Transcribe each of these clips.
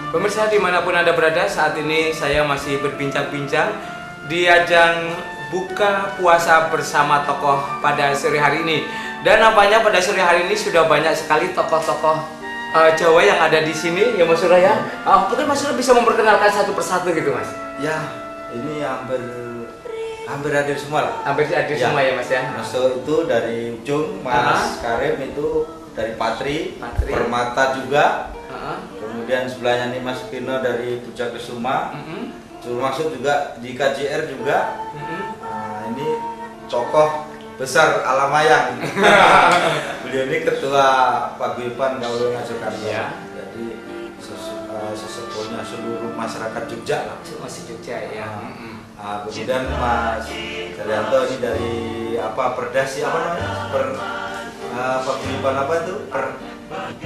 Pemirsa dimanapun Anda berada, saat ini saya masih berbincang-bincang di ajang buka puasa bersama tokoh pada sore hari ini. Dan nampaknya pada sore hari ini sudah banyak sekali tokoh-tokoh Jawa yang ada di sini, ya Mas Suraya. Mungkin Mas Suraya bisa memperkenalkan satu persatu gitu, Mas. Ya, ini hampir hadir semua lah. Hampir hadir Ya. semua ya, Mas ya. Mas itu dari ujung, Mas Karim itu dari Patri. Permata juga. Kemudian sebelahnya nih Mas Pino dari Puja Kesuma. Termasuk juga di KJR juga. Nah, ini tokoh besar Alamayang. Beliau ini ketua Paguyuban Kaulungan Soekarno. Ya. Jadi sesepuhnya seluruh masyarakat Jogja lah. Masih Jogja ya. Nah, kemudian Mas Daryanto ini dari Perdasi apa namanya? Paguyuban apa itu?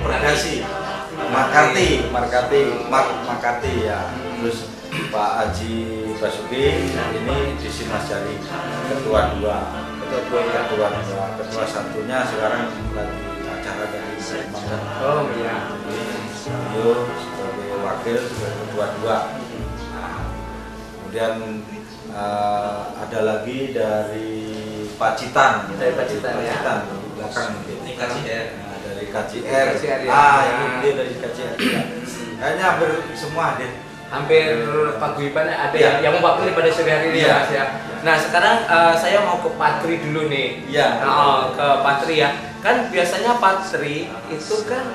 Perdasi. Makarti ya. Terus Pak Haji Basuki ini di Simas Jari ketua satunya sekarang lagi acara dari Mangga. Oh iya. Beliau sebagai wakil sebagai ketua dua. Nah, kemudian ada lagi dari Pacitan. Dari Pacitan ya. Di belakang ini KJR. Dari KJR. Ya. Ini dia dari KJR juga. Kayaknya hampir semua hadir. Hampir paguyubannya ada Ya. yang mewakili pada sore hari ini Ya. ya, Mas ya. Nah sekarang saya mau ke Patri dulu nih. Iya. Ke Patri ya. Kan biasanya Patri itu kan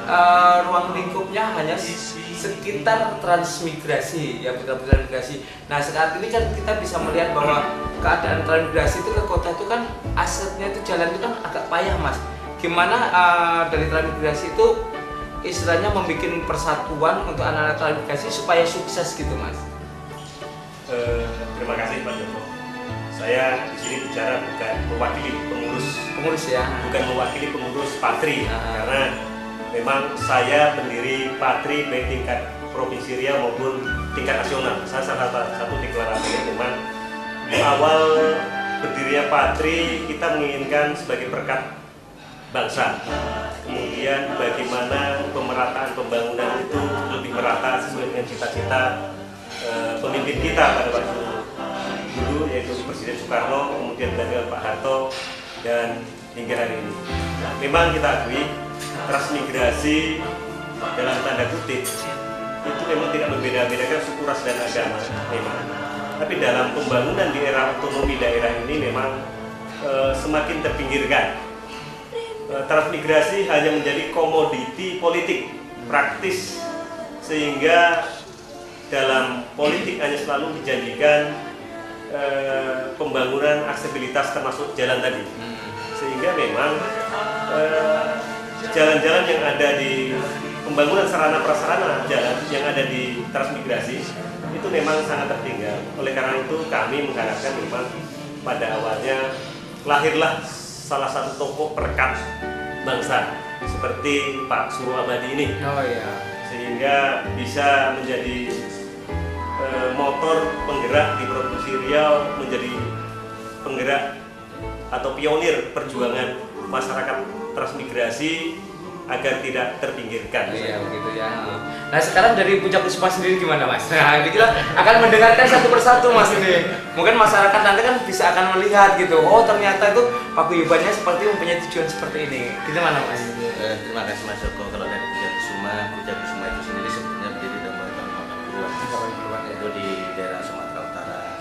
ruang lingkupnya hanya sekitar transmigrasi ya, putra-putra migrasi. Nah saat ini kan kita bisa melihat bahwa keadaan transmigrasi itu ke kota itu kan asetnya itu jalan itu kan agak payah, Mas. Gimana dari transmigrasi itu istilahnya membuat persatuan untuk anak-anak transmigrasi supaya sukses gitu, Mas? Terima kasih Pak Joko. Saya di sini bicara bukan mewakili Pengurus ya. bukan mewakili pengurus Patri, karena memang saya pendiri Patri baik tingkat provinsi Riau maupun tingkat nasional. Saya salah satu deklarasinya memang di awal berdirinya Patri kita menginginkan sebagai perekat bangsa. Kemudian bagaimana pemerataan pembangunan itu lebih merata sesuai dengan cita-cita pemimpin kita pada waktu dulu, yaitu Presiden Soekarno, kemudian beliau Pak Harto, dan hingga hari ini. Memang kita akui transmigrasi dalam tanda kutip itu memang tidak membeda-bedakan suku, ras, dan agama memang. Tapi dalam pembangunan di era otonomi daerah ini memang semakin terpinggirkan. Transmigrasi hanya menjadi komoditi politik praktis, sehingga dalam politik hanya selalu dijanjikan pembangunan aksesibilitas termasuk jalan tadi, sehingga memang jalan-jalan yang ada di pembangunan sarana prasarana jalan yang ada di transmigrasi itu memang sangat tertinggal. Oleh karena itu kami mengharapkan memang pada awalnya lahirlah salah satu tokoh perekat bangsa seperti Pak Suruh Abadi ini. Oh iya. Sehingga bisa menjadi motor penggerak di Provinsi Riau, menjadi penggerak atau pionir perjuangan masyarakat transmigrasi agar tidak terpinggirkan. Iya begitu ya. Nah sekarang dari Puja Kesuma sendiri gimana, Mas? Nah kita akan mendengarkan satu persatu, Mas, ini. Mungkin masyarakat nanti kan bisa akan melihat gitu. Oh ternyata itu paguyubannya seperti mempunyai tujuan seperti ini. Gimana, Mas? Terima kasih Mas Joko. Kalau dari Puja Kesuma itu sendiri sebetulnya berdiri dari tahun 80-an. Itu di daerah Sumatera Utara.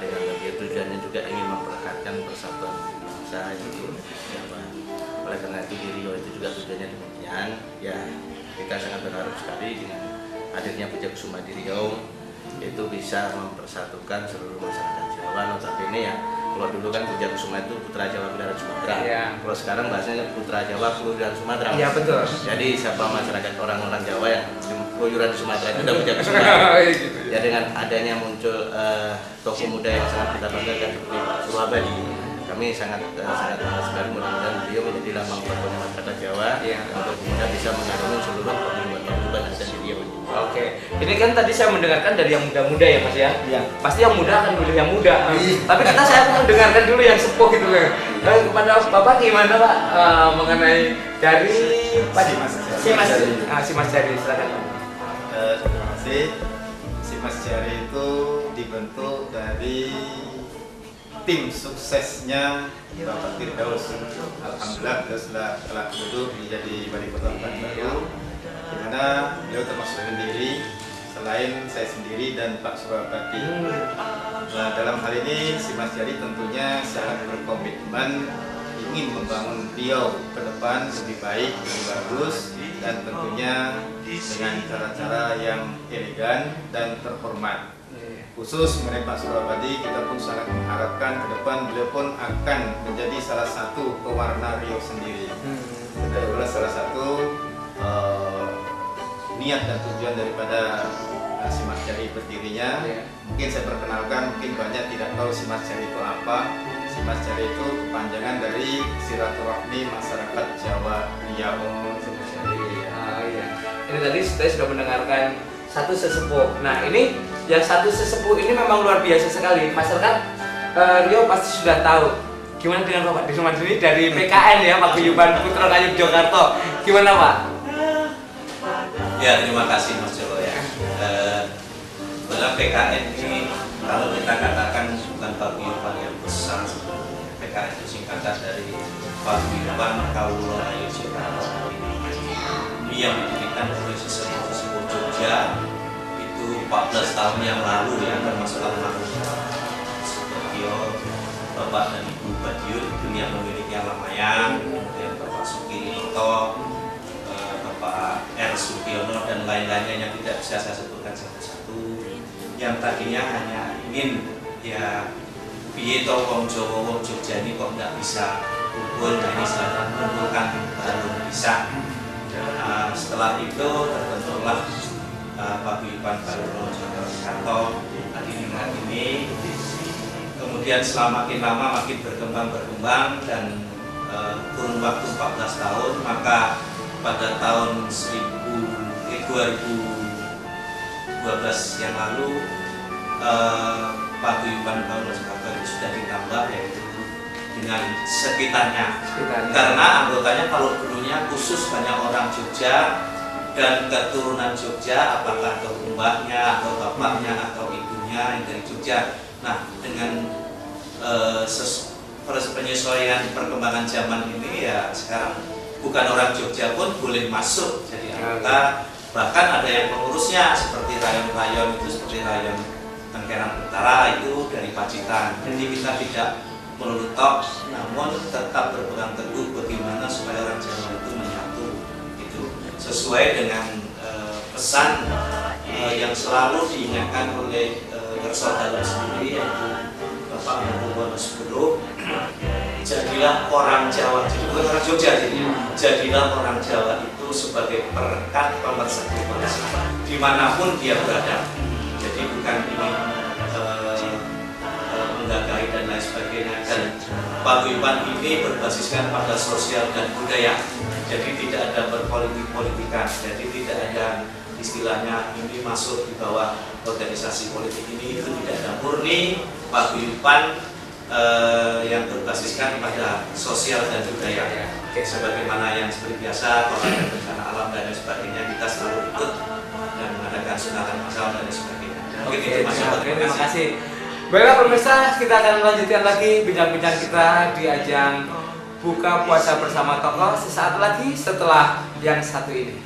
Dengan lebih tujuannya juga ingin memperekatkan persatuan bangsa itu. Oleh karena itu di Riau itu juga tujuannya demikian. Ya kita sangat berharap sekali dengan hadirnya Puja Kesuma di Riau itu bisa mempersatukan seluruh masyarakat Jawa. Notabene ya, kalau dulu kan Puja Kesuma itu putra Jawa kelurahan Sumatera. Ya. Kalau sekarang bahasanya putra Jawa kelurahan Sumatera. Iya betul. Jadi siapa masyarakat orang-orang Jawa yang kelurahan Sumatera itu udah Puja Kesuma. Gitu, Ya dengan adanya muncul tokoh muda yang sangat kita banggakan seperti Pak Suruh Abadi, kami sangat sekali mudah-mudahan beliau menjadi lambang tokohnya masyarakat Jawa untuk kemudian bisa mengarungi seluruh paguyuban yang ada di Riau. Oke, ini kan tadi saya mendengarkan dari yang muda-muda ya, Mas ya. Iya. Pasti yang muda akan pilih yang muda. Tapi saya akan mendengarkan dulu yang sepuh gitu kan. Kepada Bapak gimana Pak mengenai dari Si Mas si Mas Jari, silakan. Terima kasih. Si Mas Jari itu dibentuk dari tim suksesnya Bapak Firdaus. Alhamdulillah beliau telah duduk menjadi wali kota Pekanbaru, di mana beliau termasuk sendiri selain saya sendiri dan Pak Surabati. Nah, dalam hal ini si Mas Jari tentunya sangat berkomitmen ingin membangun Riau ke depan lebih baik, lebih bagus, dan tentunya dengan cara-cara yang elegan dan terhormat. Khusus mengenai Pak Surabati, kita pun sangat mengharapkan ke depan beliau pun akan menjadi salah satu pewarna Riau sendiri. Itu adalah salah satu niat dan tujuan daripada si Mas Jari berdirinya. Mungkin saya perkenalkan, mungkin banyak tidak tahu si Mas Jari itu apa. Si Mas Jari itu kepanjangan dari Silaturahmi Masyarakat Jawa Riau. Ini tadi saya sudah mendengarkan satu sesepuh. Nah, ini yang satu sesepuh ini memang luar biasa sekali. Masyarakat Riau pasti sudah tahu. Gimana dengan Bapak Dirman ini dari PKN ya, Paguyuban Putra Kayu Jakarta. Gimana Pak? Ya, terima kasih Mas Joko ya. Dalam PKN ini kalau kita katakan bukan paguyuban yang besar, PKN itu singkatan dari Paguyuban Kawula Kayu Jakarta. Ini yang didirikan oleh sesepuh Jogja itu 14 tahun yang lalu ya, termasuk almarhum Subagio, Bapak dan Ibu Badiut itu yang memiliki Alamayan, kemudian Bapak Sukirito, Bapak R. Sugiono dan lain-lainnya yang tidak bisa saya sebutkan satu-satu, yang tadinya hanya ingin ya piye to wong Jawa wong Jogja ini kok nggak bisa kumpul, nah ini selatan mengumpulkan belum bisa. Setelah itu terbentuklah Paguyuban Kawula Jakarta ini. Kemudian makin lama makin berkembang dan kurun waktu 14 tahun, maka pada tahun 2012 yang lalu Paguyuban Kawula Jakarta itu sudah ditambah, yaitu dengan sekitarnya. Karena anggotanya kalau dulunya khusus banyak orang Jogja dan keturunan Jogja, apakah atau mbahnya atau bapaknya atau ibunya yang dari Jogja. Nah, dengan penyesuaian perkembangan zaman ini ya sekarang bukan orang Jogja pun boleh masuk jadi anggota, bahkan ada yang pengurusnya seperti rayon-rayon itu, seperti rayon Tengkerang Utara itu dari Pacitan. Jadi kita tidak melulu tok, namun tetap berpegang teguh bagaimana supaya orang Jawa itu menyatu, itu sesuai dengan pesan yang selalu diingatkan oleh Kerso Dalam sendiri, yaitu Bapak Muhammad Wonosobo, jadilah orang Jawa, jadi bukan orang Jogja, jadilah orang Jawa itu sebagai perekat pemersatu bangsa dimanapun dia berada. Jadi bukan ini menggagahi dan lain sebagainya, dan paguyuban ini berbasiskan pada sosial dan budaya, jadi tidak ada berpolitik-politikan, jadi tidak ada istilahnya ini masuk di bawah organisasi politik ini, itu tidak ada, murni paguyuban yang berbasiskan pada sosial dan budaya. Sebagaimana yang seperti biasa kalau ada bencana alam dan lain sebagainya, kita selalu ikut dan mengadakan sunatan masal dan lain sebagainya. Oke, terima kasih. Baiklah pemirsa, kita akan melanjutkan lagi bincang-bincang kita di ajang buka puasa bersama tokoh sesaat lagi setelah yang satu ini.